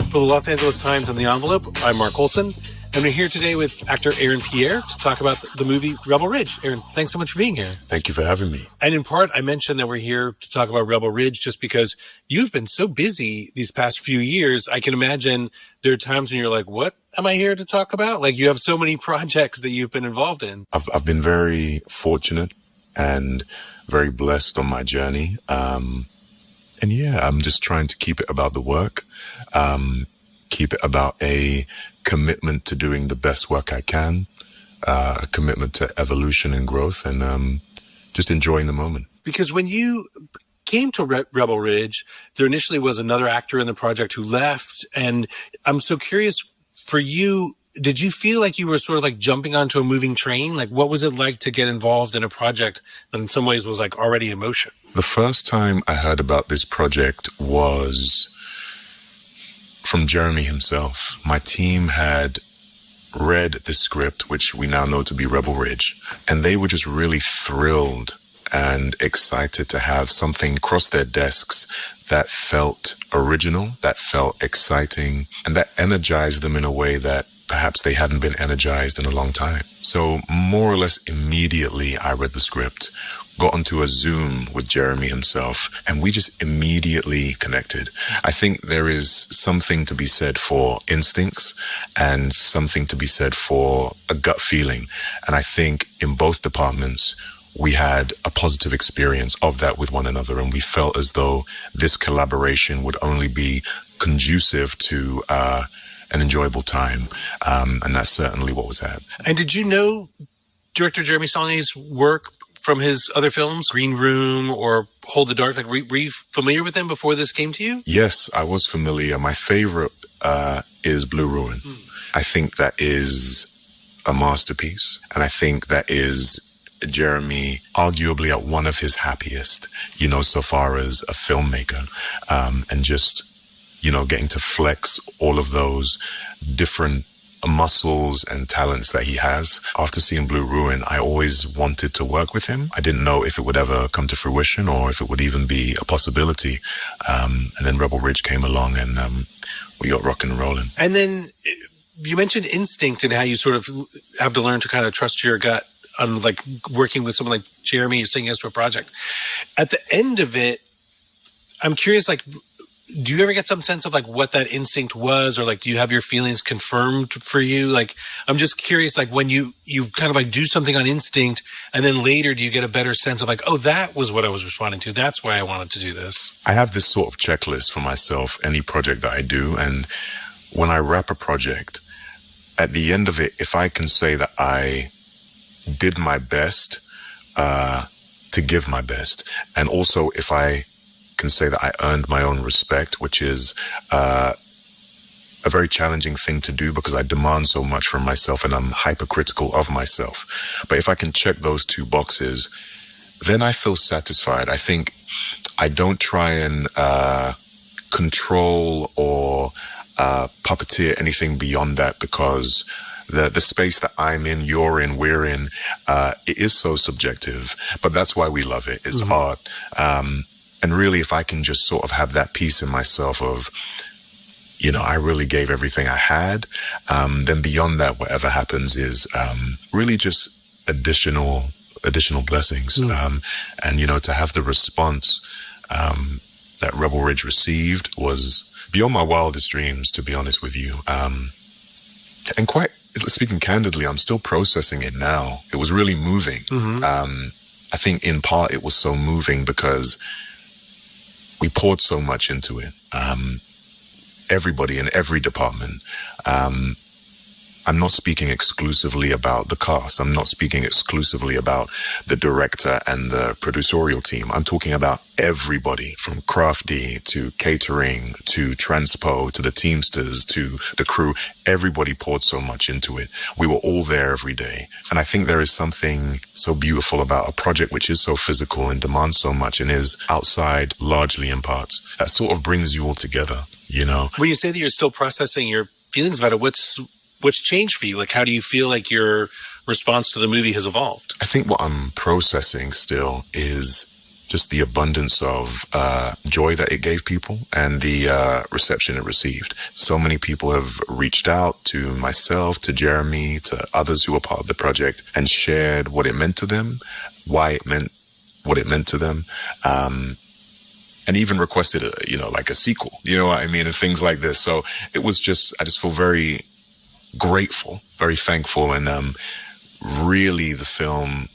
For the Los Angeles Times and The Envelope, I'm Mark Olson, and we're here today with actor Pierre to talk about the movie Rebel Ridge. Aaron, thanks so much for being here. Thank you for having me. And in part, I mentioned that we're here to talk about Rebel Ridge just because you've been so busy these past few years. I can imagine there are times when you're like, what am I here to talk about? Like, you have so many projects that you've been involved in. I've been very fortunate and very blessed on my journey. And yeah, I'm just trying to keep it about the work, keep it about a commitment to doing the best work I can, a commitment to evolution and growth, and just enjoying the moment. Because when you came to Rebel Ridge, there initially was another actor in the project who left. And I'm so curious for you, did you feel like you were sort of like jumping onto a moving train? Like, what was it like to get involved in a project that in some ways was like already in motion? The first time I heard about this project was from Jeremy himself. My team had read the script, which we now know to be Rebel Ridge, and they were just really thrilled and excited to have something cross their desks that felt original, that felt exciting, and that energized them in a way that perhaps they hadn't been energized in a long time. So more or less immediately, I read the script, got onto a Zoom with Jeremy himself, and we just immediately connected. I think there is something to be said for instincts and something to be said for a gut feeling. And I think in both departments, we had a positive experience of that with one another, and we felt as though this collaboration would only be conducive to an enjoyable time, and that's certainly what was had. And did you know director Jeremy Saulnier's work from his other films, Green Room or Hold the Dark? Like, were you familiar with him before this came to you? Yes, I was familiar. My favorite is Blue Ruin. I think that is a masterpiece, and I think that is Jeremy arguably at one of his happiest, so far as a filmmaker, and just, getting to flex all of those different muscles and talents that he has. After seeing Blue Ruin, I always wanted to work with him. I didn't know if it would ever come to fruition or if it would even be a possibility. And then Rebel Ridge came along, and we got rocking and rolling. And then you mentioned instinct and how you sort of have to learn to kind of trust your gut on like working with someone like Jeremy, you're saying yes to a project. At the end of it, I'm curious, like, do you ever get some sense of like what that instinct was, or like do you have your feelings confirmed for you? Like, I'm just curious, like when you kind of like do something on instinct and then later do you get a better sense of like, oh, that was what I was responding to. That's why I wanted to do this. I have this sort of checklist for myself, any project that I do. And when I wrap a project, at the end of it, if I can say that I did my best to give my best, and also if I can say that I earned my own respect, which is a very challenging thing to do because I demand so much from myself and I'm hypercritical of myself. But if I can check those two boxes, then I feel satisfied. I think I don't try and control or puppeteer anything beyond that, because the space that I'm in, you're in, we're in, it is so subjective, but that's why we love it. It's art. And really, if I can just sort of have that peace in myself of, I really gave everything I had, then beyond that, whatever happens is really just additional blessings. And, to have the response that Rebel Ridge received was beyond my wildest dreams, to be honest with you. And quite speaking candidly, I'm still processing it now. It was really moving. I think in part it was so moving because we poured so much into it. Everybody in every department. I'm not speaking exclusively about the cast. I'm not speaking exclusively about the director and the producerial team. I'm talking about everybody from crafty to catering to transpo to the Teamsters to the crew. Everybody poured so much into it. We were all there every day. And I think there is something so beautiful about a project which is so physical and demands so much and is outside largely in parts. That sort of brings you all together, When you say that you're still processing your feelings about it, what's changed for you? Like, how do you feel like your response to the movie has evolved? I think what I'm processing still is just the abundance of joy that it gave people and the reception it received. So many people have reached out to myself, to Jeremy, to others who were part of the project and shared what it meant to them, why it meant what it meant to them, and even requested like a sequel, you know what I mean, and things like this. So it was I just feel very grateful, very thankful, and really the film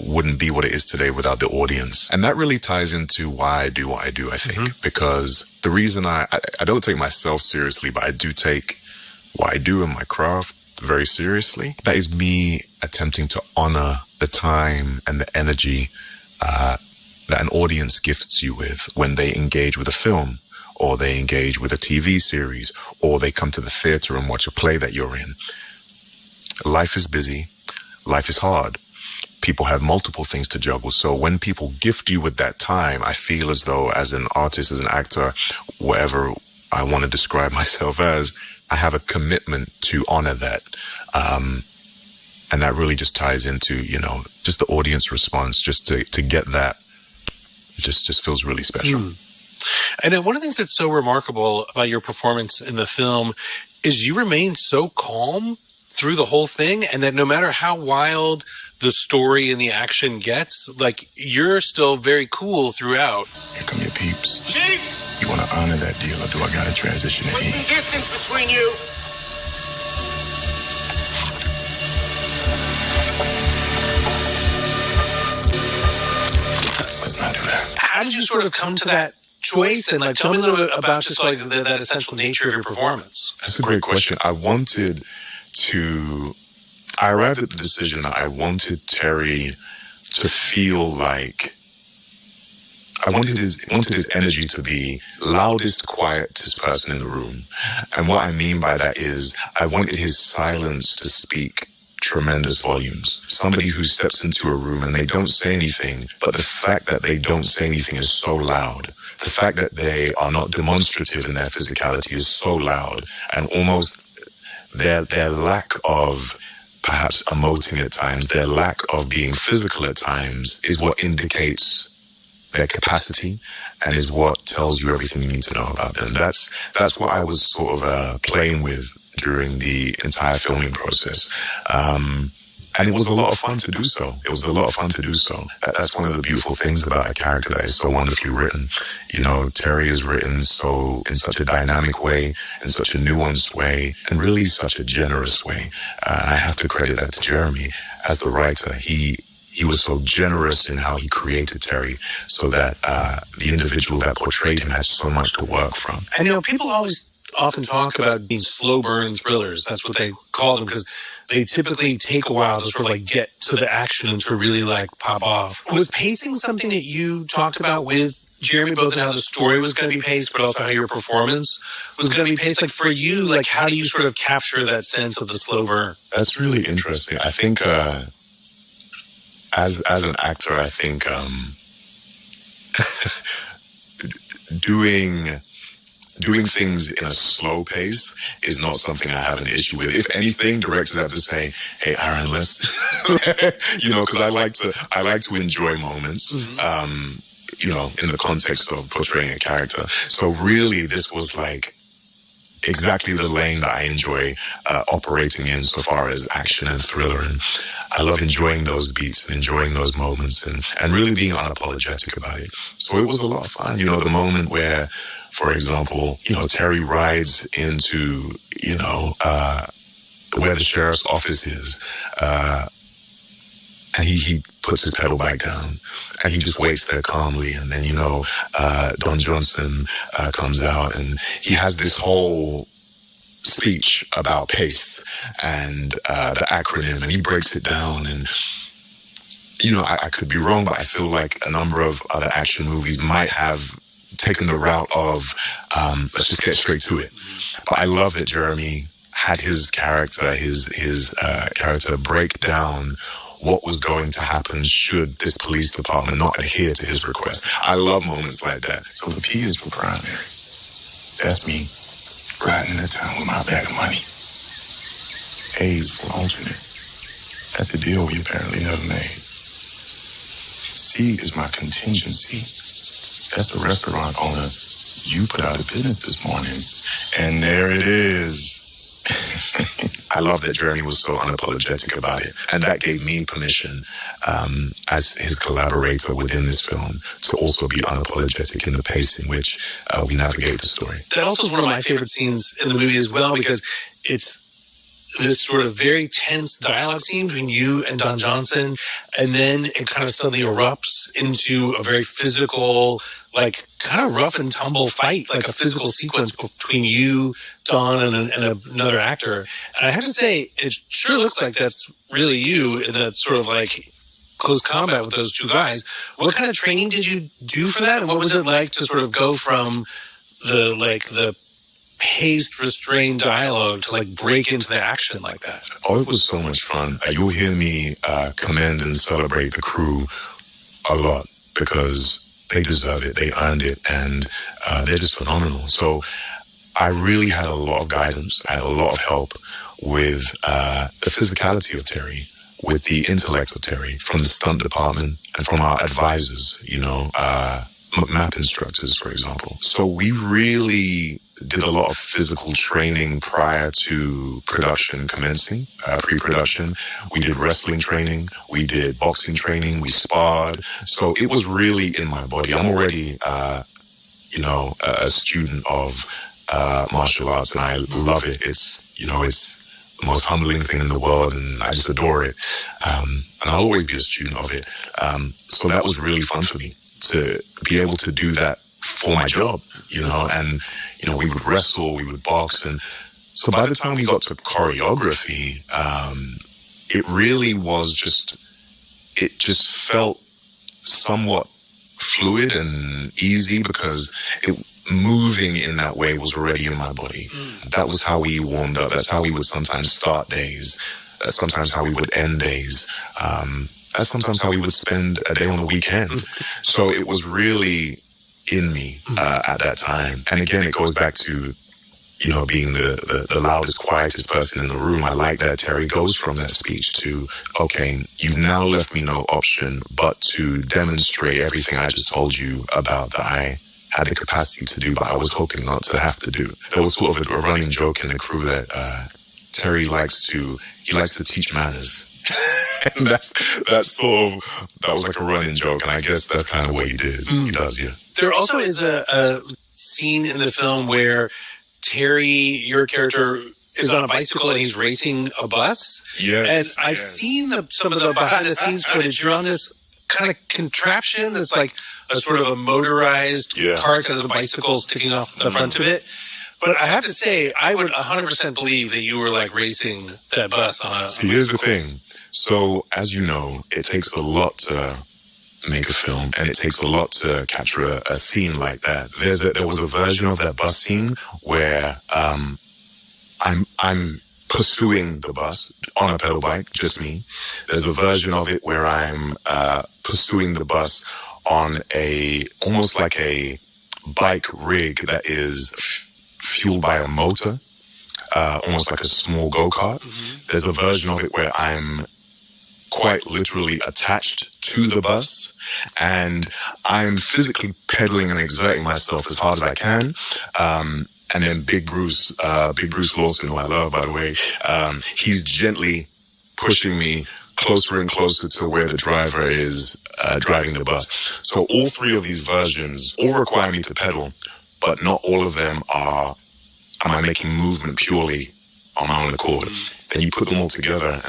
wouldn't be what it is today without the audience. And that really ties into why I do what I do, I think, because the reason I don't take myself seriously, but I do take what I do in my craft very seriously. That is me attempting to honor the time and the energy that an audience gifts you with when they engage with a film, or they engage with a TV series, or they come to the theater and watch a play that you're in. Life is busy. Life is hard. People have multiple things to juggle. So when people gift you with that time, I feel as though as an artist, as an actor, whatever I want to describe myself as, I have a commitment to honor that. And that really just ties into, just the audience response, just to get that, just feels really special. And one of the things that's so remarkable about your performance in the film is you remain so calm through the whole thing, and that no matter how wild the story and the action gets, like, you're still very cool throughout. Here come your peeps. Chief! You want to honor that deal, or do I got to transition to Put E? some distance between you. Let's not do that. How did you sort of come to that choice? And tell me a little bit about just that essential nature of your performance. That's a great question. I arrived at the decision that I wanted Terry to feel like, I wanted his energy to be loudest, quietest person in the room. And what I mean by that is I wanted his silence to speak tremendous volumes. Somebody who steps into a room and they don't say anything, but the fact that they don't say anything is so loud. The fact that they are not demonstrative in their physicality is so loud, and almost their lack of perhaps emoting at times, their lack of being physical at times is what indicates their capacity and is what tells you everything you need to know about them. That's what I was sort of playing with during the entire filming process. And it was a lot of fun to do so. That's one of the beautiful things about a character that is so wonderfully written. Terry is written in such a dynamic way, in such a nuanced way, and really such a generous way. I have to credit that to Jeremy as the writer. He was so generous in how he created Terry, so that the individual that portrayed him had so much to work from. And people often talk about being slow burn thrillers. That's what they call them, because they typically take a while to sort of get to the action and to really pop off. Was pacing something that you talked about with Jeremy, both in how the story was going to be paced, but also how your performance was going to be paced? For you, how do you sort of capture that sense of the slow burn? That's really interesting. I think as an actor, I think doing things in a slow pace is not something I have an issue with. If anything, directors have to say, "Hey, Aaron, let's," because I like to enjoy moments, in the context of portraying a character. So really, this was exactly the lane that I enjoy operating in so far as action and thriller. And I love enjoying those beats and enjoying those moments and really being unapologetic about it. So it was a lot of fun. The moment where, for example, Terry rides into, where the sheriff's office is, and he puts his pedal back down and he just waits there calmly. And then, Don Johnson comes out and he has this whole speech about pace and the acronym, and he breaks it down. And, I could be wrong, but I feel like a number of other action movies might have taken the route of, let's just get straight to it. But I love that Jeremy had his character break down what was going to happen should this police department not adhere to his request. I love moments like that. So the P is for primary. That's me riding into town with my bag of money. A is for alternate. That's a deal we apparently never made. C fee is my contingency. That's the restaurant owner you put out of business this morning. And there it is. I love that Jeremy was so unapologetic about it. And that gave me permission, as his collaborator within this film, to also be unapologetic in the pace in which we navigate the story. That also is one of my favorite scenes in the movie as well, because it's this sort of very tense dialogue scene between you and Don Johnson, and then it kind of suddenly erupts into a very physical, like kind of rough and tumble fight, like a physical sequence between you, Don, and another actor. And I have to say, it sure looks like that's really you in that sort of like close combat with those two guys. What kind of training did you do for that? And what was it like to sort of go from the paced, restrained dialogue to like break into the action like that? Oh, it was so much fun. You'll hear me commend and celebrate the crew a lot because they deserve it, they earned it, and they're just phenomenal. So I really had a lot of guidance, I had a lot of help with the physicality of Terry, with the intellect of Terry, from the stunt department and from our advisors, map instructors, for example. So we really did a lot of physical training prior to production commencing, pre-production. We did wrestling training, we did boxing training, we sparred. So it was really in my body. I'm already, a student of martial arts, and I love it. It's the most humbling thing in the world, and I just adore it. And I'll always be a student of it. So that was really fun for me to be able to do that for my job, and, we would wrestle, we would box. And so by the time we got to choreography, it really was it just felt somewhat fluid and easy because moving in that way was already in my body. That was how we warmed up. That's how we would sometimes start days. That's sometimes how we would end days. That's sometimes how we would spend a day on the weekend. So it was really in me at that time. And again, it goes back to, being the loudest, quietest person in the room. I like that Terry goes from that speech to, okay, you've now left me no option but to demonstrate everything I just told you about that I had the capacity to do, but I was hoping not to have to do. There was sort of a running joke in the crew that Terry likes to teach manners. And that was like a running joke, and I guess that's kind of what he did. He does, yeah. There also is a scene in the film where Terry, your character, is on a bicycle and he's racing a bus. Yes. And I've seen some of the behind the scenes footage. You're on this kind of contraption that's like a sort of a motorized cart that has a bicycle sticking off the front of it. But I have to say, I would 100% believe that you were like racing that bus on a... See, here's the thing. So, as you know, it takes a lot to make a film, and it takes a lot to capture a scene like that. There was a version of that bus scene where I'm pursuing the bus on a pedal bike, just me. There's a version of it where I'm pursuing the bus on almost like a bike rig that is fueled by a motor, almost like a small go-kart. There's a version of it where I'm quite literally attached to the bus, and I'm physically pedaling and exerting myself as hard as I can. And then Big Bruce Lawson, who I love, by the way, he's gently pushing me closer and closer to where the driver is driving the bus. So all three of these versions all require me to pedal, but not all of them am I making movement purely on my own accord. Then you put them all together,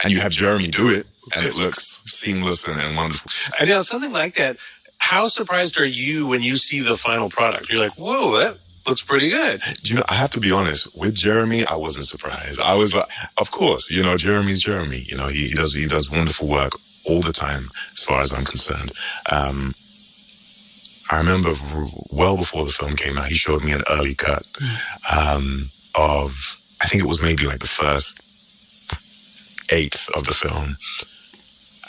and you have Jeremy do it, and it looks seamless and wonderful. And now something like that, how surprised are you when you see the final product? You're like, whoa, that looks pretty good. I have to be honest, with Jeremy, I wasn't surprised. I was like, of course, Jeremy's Jeremy. He does wonderful work all the time, as far as I'm concerned. I remember well before the film came out, he showed me an early cut of, I think it was maybe like the first eighth of the film.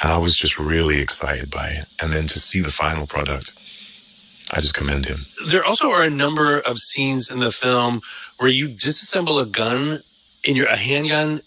And I was just really excited by it. And then to see the final product, I just commend him. There also are a number of scenes in the film where you disassemble a gun a handgun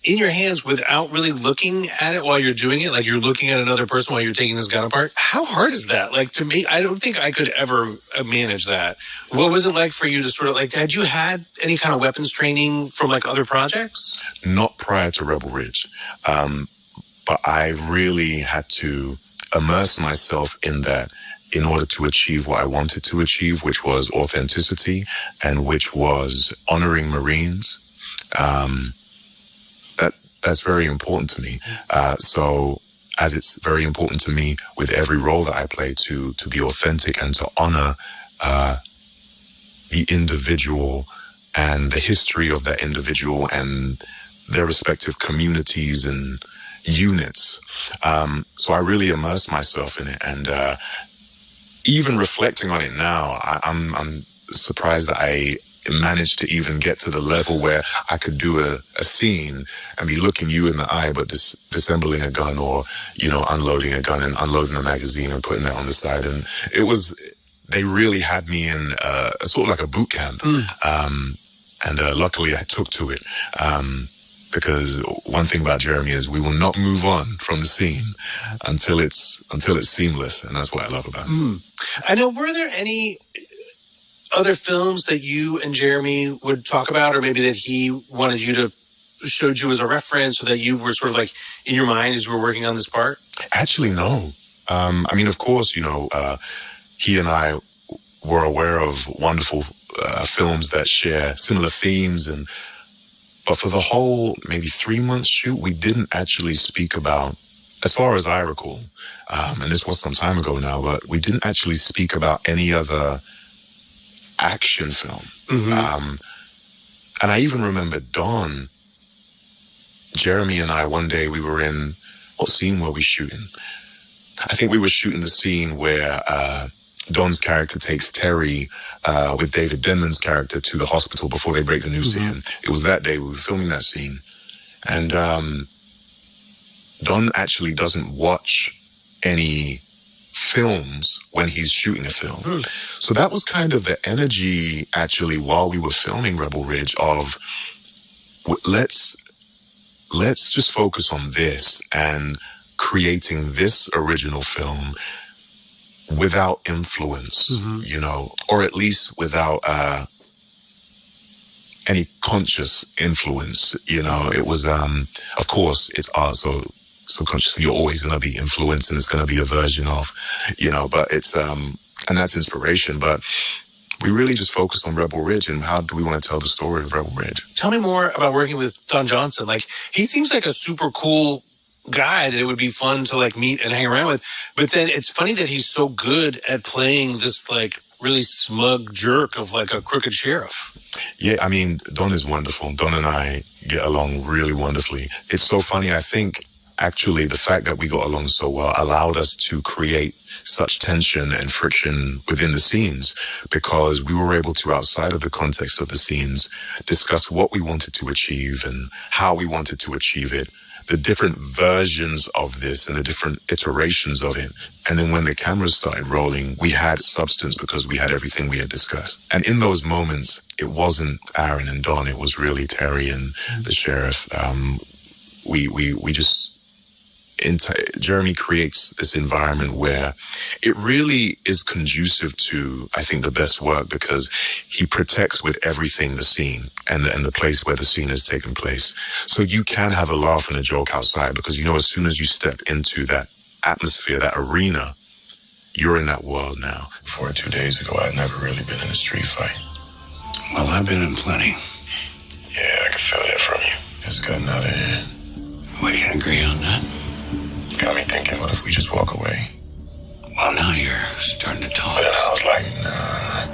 in your hands without really looking at it while you're doing it. Like you're looking at another person while you're taking this gun apart. How hard is that? Like to me, I don't think I could ever manage that. What was it like for you to sort of like, had you had any kind of weapons training from like other projects? Not prior to Rebel Ridge. But I really had to immerse myself in that in order to achieve what I wanted to achieve, which was authenticity and which was honoring Marines. That's very important to me. So as it's very important to me with every role that I play to be authentic and to honor the individual and the history of that individual and their respective communities and units. So I really immersed myself in it. And even reflecting on it now, I'm surprised that I managed to even get to the level where I could do a scene and be looking you in the eye, but disassembling a gun or, unloading a gun and unloading a magazine and putting that on the side. And they really had me in sort of like a boot camp. And luckily I took to it. Because one thing about Jeremy is we will not move on from the scene until it's seamless. And that's what I love about it. I know, were there any other films that you and Jeremy would talk about, or maybe that he wanted you to showed you as a reference, or that you were sort of like in your mind as you were working on this part? Actually, no. Of course, he and I were aware of wonderful films that share similar themes, but for the whole maybe 3-month shoot, we didn't actually speak about, as far as I recall, and this was some time ago now, but we didn't actually speak about any other action film. And I even remember Dawn, Jeremy and I, one day we were in, what scene were we shooting? I think we were shooting the scene where Don's character takes Terry with David Denman's character to the hospital before they break the news to him. It was that day we were filming that scene. And Don actually doesn't watch any films when he's shooting a film. So that was kind of the energy actually while we were filming Rebel Ridge of let's just focus on this and creating this original film without influence, or at least without any conscious influence. It was, of course, it's art, so subconsciously you're always going to be influenced and it's going to be a version of, but it's, and that's inspiration. But we really just focused on Rebel Ridge and how do we want to tell the story of Rebel Ridge. Tell me more about working with Don Johnson. Like, he seems like a super cool guy that it would be fun to like meet and hang around with. But then it's funny that he's so good at playing this like really smug jerk of like a crooked sheriff. Yeah, Don is wonderful. Don and I get along really wonderfully. It's so funny. I think actually the fact that we got along so well allowed us to create such tension and friction within the scenes, because we were able to, outside of the context of the scenes, discuss what we wanted to achieve and how we wanted to achieve it, the different versions of this and the different iterations of it. And then when the cameras started rolling, we had substance because we had everything we had discussed. And in those moments, it wasn't Aaron and Don, it was really Terry and the sheriff. We just, Jeremy creates this environment where it really is conducive to, I think, the best work, because he protects with everything the scene and the place where the scene has taken place. So you can have a laugh and a joke outside, because as soon as you step into that atmosphere, that arena, you're in that world now. Before 2 days ago, I'd never really been in a street fight. Well, I've been in plenty. Yeah, I can feel that from you. It's gotten out of hand. We can agree on that. Got me thinking, what if we just walk away? Well, now you're starting to talk. But I was like, nah.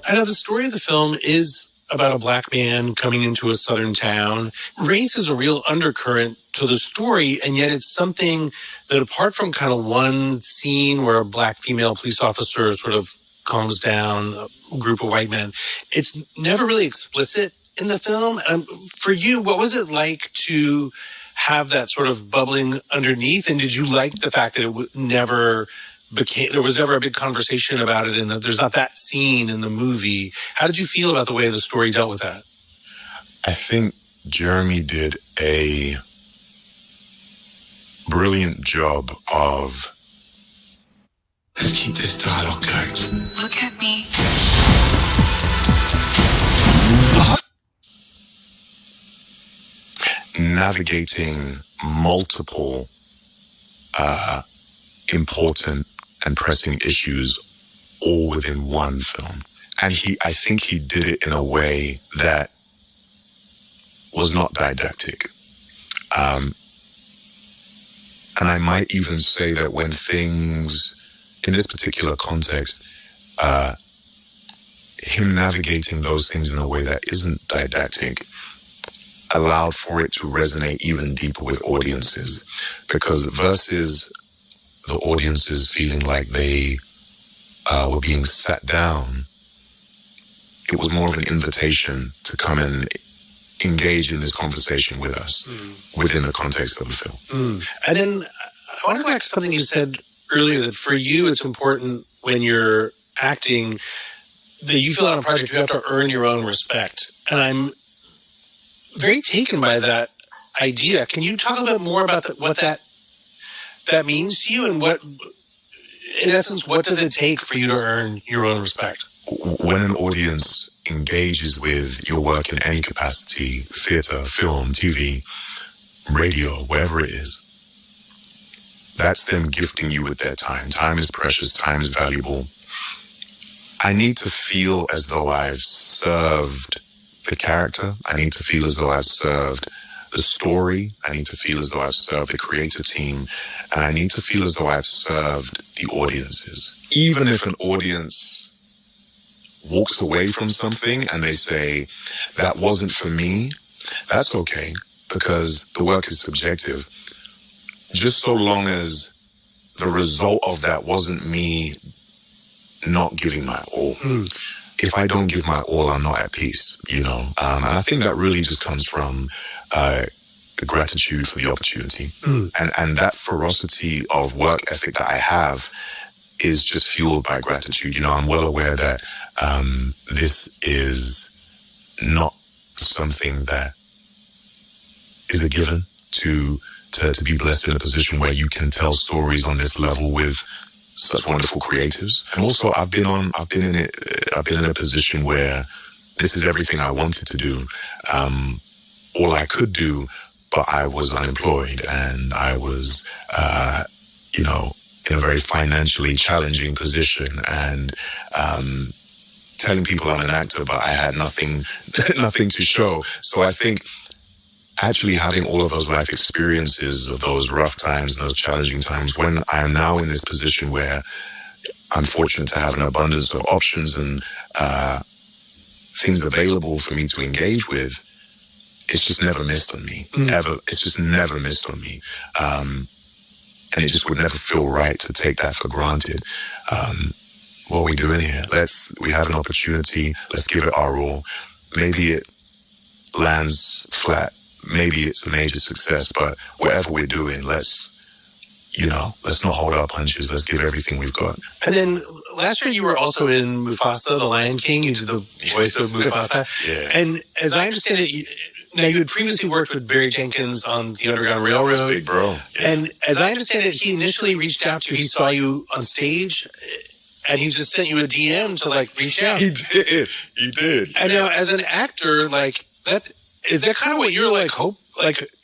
I know the story of the film is about a black man coming into a southern town. Race is a real undercurrent to the story, and yet it's something that, apart from kind of one scene where a black female police officer sort of calms down a group of white men, it's never really explicit in the film. For you, what was it like to have that sort of bubbling underneath? And did you like the fact that there was never a big conversation about it, and that there's not that scene in the movie? How did you feel about the way the story dealt with that? I think Jeremy did a brilliant job of... Let's keep this dialogue going. Look at me. navigating multiple important and pressing issues all within one film. And I think he did it in a way that was not didactic. And I might even say that when things, in this particular context, him navigating those things in a way that isn't didactic allowed for it to resonate even deeper with audiences. Because versus the audiences feeling like they were being sat down, it was more of an invitation to come and engage in this conversation with us within the context of the film. And then I want to go back to something you said earlier, that for you it's important when you're acting that you feel on a project you have to earn your own respect. And I'm very taken by that idea. Can you talk a little bit more about what that means to you, and what, in essence, what does it take for you to earn your own respect? When an audience engages with your work in any capacity, theater, film, TV, radio, wherever it is, that's them gifting you with their time. Time is precious, time is valuable. I need to feel as though I've served the character. I need to feel as though I've served the story. I need to feel as though I've served the creative team. And I need to feel as though I've served the audiences. Even if an audience walks away from something and they say, that wasn't for me, that's okay, because the work is subjective. Just so long as the result of that wasn't me not giving my all. If I don't give my all, I'm not at peace, you know? And I think that really just comes from gratitude for the opportunity. And that ferocity of work ethic that I have is just fueled by gratitude. You know, I'm well aware that this is not something that is a given to be blessed in a position where you can tell stories on this level with such wonderful creatives. And also I've been in a position where this is everything I wanted to do. All I could do, but I was unemployed and I was, you know, in a very financially challenging position, and telling people I'm an actor, but I had nothing to show. So I think actually having all of those life experiences of those rough times and those challenging times, when I am now in this position where I'm fortunate to have an abundance of options and things available for me to engage with, it's just never missed on me. Ever. It's just never missed on me. And it just would never feel right to take that for granted. What are we doing here? We have an opportunity. Let's give it our all. Maybe it lands flat. Maybe it's a major success, but whatever we're doing, let's not hold our punches. Let's give everything we've got. And then last year you were also in Mufasa, The Lion King. You did the voice of Mufasa. Yeah. And as I understand it, now you had previously worked with Barry Jenkins on the Underground Railroad. That's big, bro. Yeah. And as I understand it, he initially reached out to you. He saw you on stage, and he just sent you a DM to reach out. He did. And now, as an actor, is that kind of what you're hope?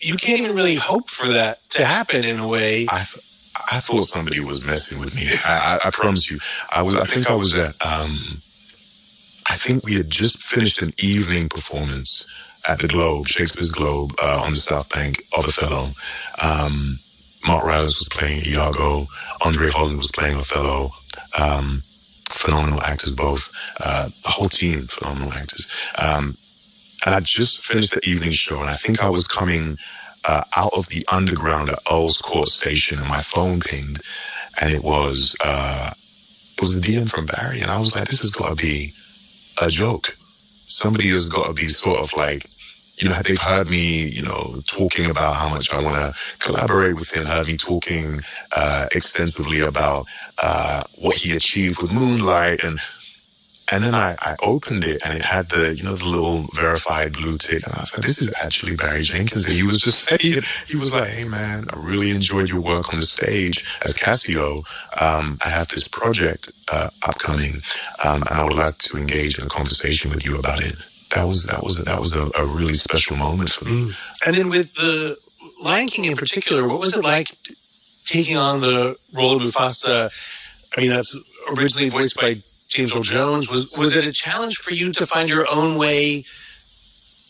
You can't even really hope for that to happen in a way. I thought somebody was messing with me. I promise you. I think we had just finished an evening performance at the Globe, Shakespeare's Globe, on the South Bank of Othello. Mark Rylance was playing Iago. Andre Holland was playing Othello. Phenomenal actors both. The whole team, phenomenal actors. And I just finished the evening show, and I think I was coming out of the underground at Earl's Court Station, and my phone pinged, and it was a DM from Barry, and I was like, this has got to be a joke. Somebody has got to be sort of they've heard me, talking about how much I want to collaborate with him, heard me talking extensively about what he achieved with Moonlight, and And then I opened it, and it had the, the little verified blue tick. And I was like, this is actually Barry Jenkins. And he was just saying, he was like, hey man, I really enjoyed your work on the stage as Casio. I have this project upcoming, and I would like to engage in a conversation with you about it. That was a really special moment for me. And then with the Lion King in particular, what was it like taking on the role of Mufasa? I mean, that's originally voiced by James Earl Jones. Was it a challenge for you to find your own way,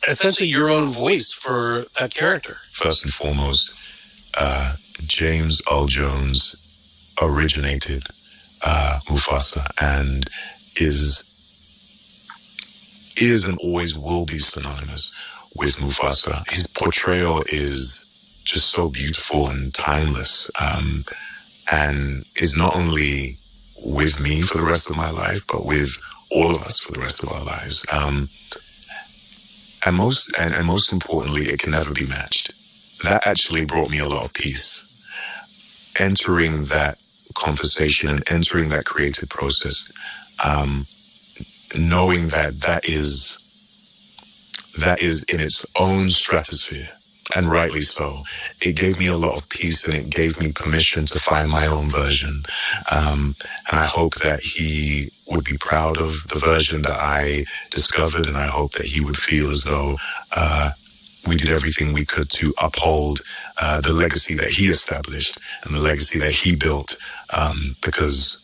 essentially your own voice for that character? First and foremost, James Earl Jones originated Mufasa and is and always will be synonymous with Mufasa. His portrayal is just so beautiful and timeless, and is not only with me for the rest of my life, but with all of us for the rest of our lives. And most importantly, it can never be matched. That actually brought me a lot of peace. Entering that conversation and entering that creative process, knowing that is in its own stratosphere, and rightly so. It gave me a lot of peace, and it gave me permission to find my own version. And I hope that he would be proud of the version that I discovered, and I hope that he would feel as though we did everything we could to uphold the legacy that he established and the legacy that he built, because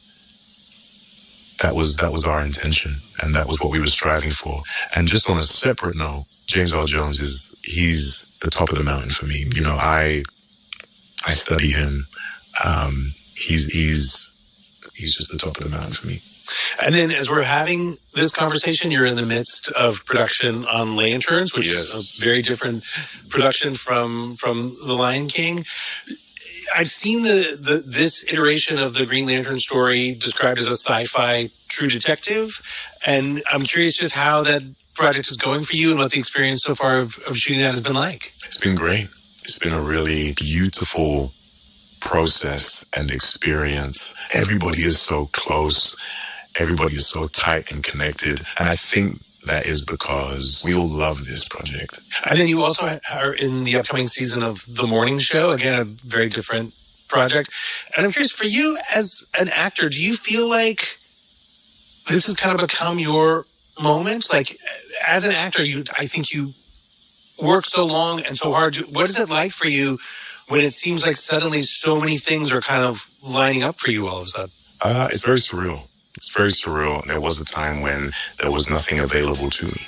that was our intention, and that was what we were striving for. And just on a separate note, James Earl Jones he's the top of the mountain for me. I study him. He's just the top of the mountain for me. And then as we're having this conversation, you're in the midst of production on Lanterns, which is a very different production from The Lion King. I've seen this iteration of the Green Lantern story described as a sci-fi true detective, and I'm curious just how that project is going for you and what the experience so far of shooting that has been like. It's been great. It's been a really beautiful process and experience. Everybody is so close. Everybody is so tight and connected. And I think that is because we all love this project. And then you also are in the upcoming season of The Morning Show, again, a very different project. And I'm curious, for you as an actor, do you feel like this has kind of become your moment? Like, as an actor, I think you work so long and so hard. What is it like for you when it seems like suddenly so many things are kind of lining up for you all of a sudden? It's very surreal. It's very surreal. There was a time when there was nothing available to me.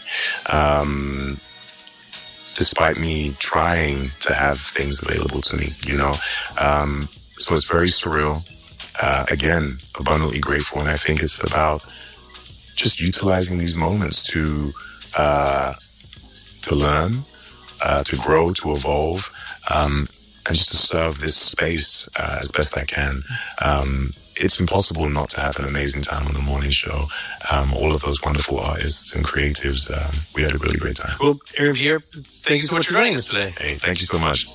Despite me trying to have things available to me, so it's very surreal. Again, abundantly grateful. And I think it's about just utilizing these moments to learn, to grow, to evolve, and just to serve this space as best I can. It's impossible not to have an amazing time on The Morning Show. All of those wonderful artists and creatives, we had a really great time. Well, Aaron, Pierre, thank you so much for joining us today. Hey, thank you so much.